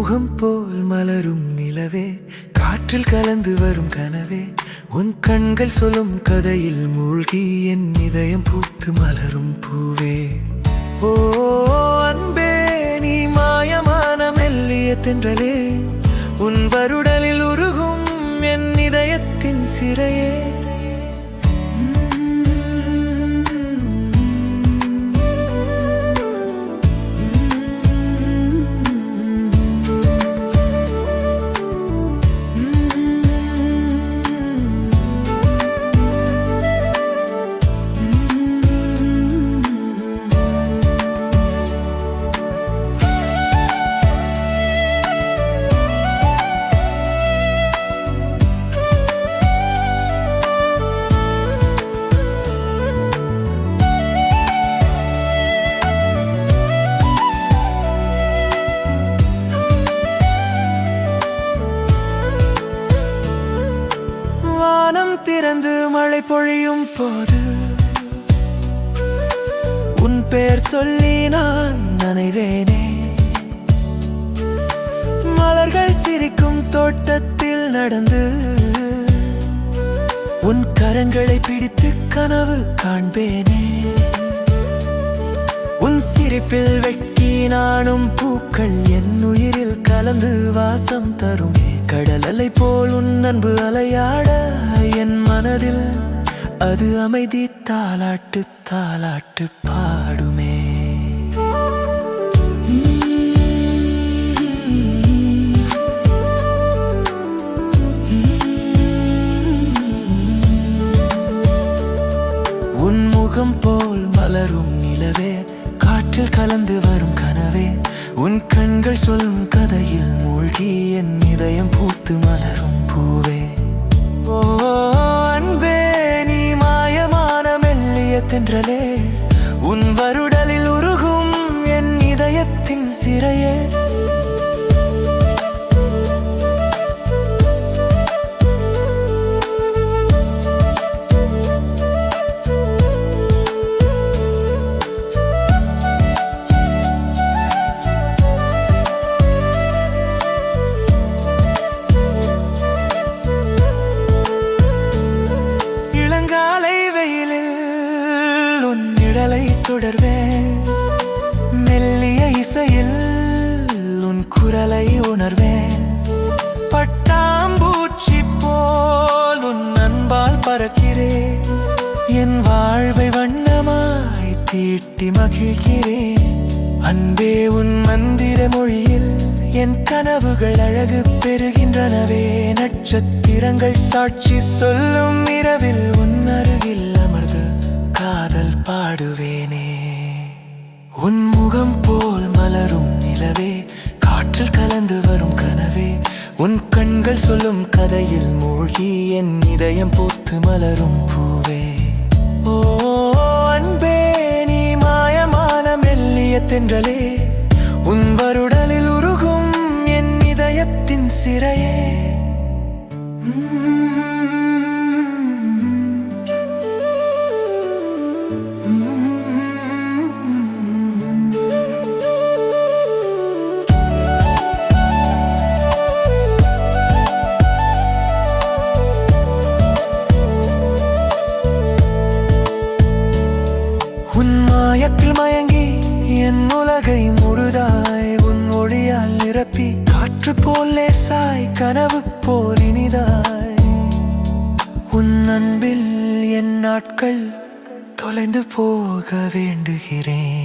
முகம் போல் மலரும் நிலவே, காற்றில் கலந்து வரும் கனவே, உன் கண்கள் சொல்லும் கதையில் மூழ்கி என் இதயம் பூத்து மலரும் பூவே. ஓ அன்பே, நீ மாயமான மெல்லிய தென்றலே, உன் வருடலில் உருகும் என் இதயத்தின் சிறையே. திறந்து மழை பொழியும் போது உன் பெயர் சொல்லி நான் நனைவேனே. மலர்கள் சிரிக்கும் தோட்டத்தில் நடந்து உன் கரங்களை பிடித்து கனவு காண்பேனே. உன் சிரிப்பில் வெட்கி நானும் பூக்கள் என் உயிரில் கலந்து வாசம் தருமே. கடல் அலை போல் உன் அன்பு அலையாட என் மனதில் அது அமைதி தாலாட்டு தாலாட்டு பாடுமே. உன் முகம் போல் மலரும் நிலவே, காற்றில் கலந்து வரும் கனவே, உன் கண்கள் சொல்லும் கதையில் மூழ்கி என் இதயம் பூத்து மலரும் பூவே. ஓ அன்பே, நீ மாயமான மெல்லிய தென்றலே, உன் வருடலில் உருகும் என் இதயத்தின் சிறையே. தொடர்வேன் மெல்லிய இசையில் உன் குரலை உணர்வேன். பட்டாம்பூச்சி போல் உன் அன்பால் பறக்கிறேன். என் வாழ்வை வண்ணமாய் தீட்டி மகிழ்கிறேன். அன்பே, உன் மந்திர மொழியில் என் கனவுகள் அழகு பெறுகின்றனவே. நட்சத்திரங்கள் சாட்சி சொல்லும் இரவில் உன் அருகில் அமர்ந்து காதல் பாடுவேனே. உன் முகம் போல் மலரும் நிலவே, காற்றில் கலந்து வரும் கனவே, உன் கண்கள் சொல்லும் கதையில் மூழ்கி என் இதயம் பூத்து மலரும் பூவே. ஓ அன்பே, நீ மாயமான மெல்லிய தென்றலே, உன் வருடலில் உருகும் என் இதயத்தின் சிறையே. மாயத்தில் மயங்கி என் உலகை முழுதாய் உன் ஒளியால் நிரப்பி, காற்று போல் லேசாய் கனவு போல் இனிதாய், உன் அன்பில் என் நாட்கள் தொலைந்து போக வேண்டுகிறேன்.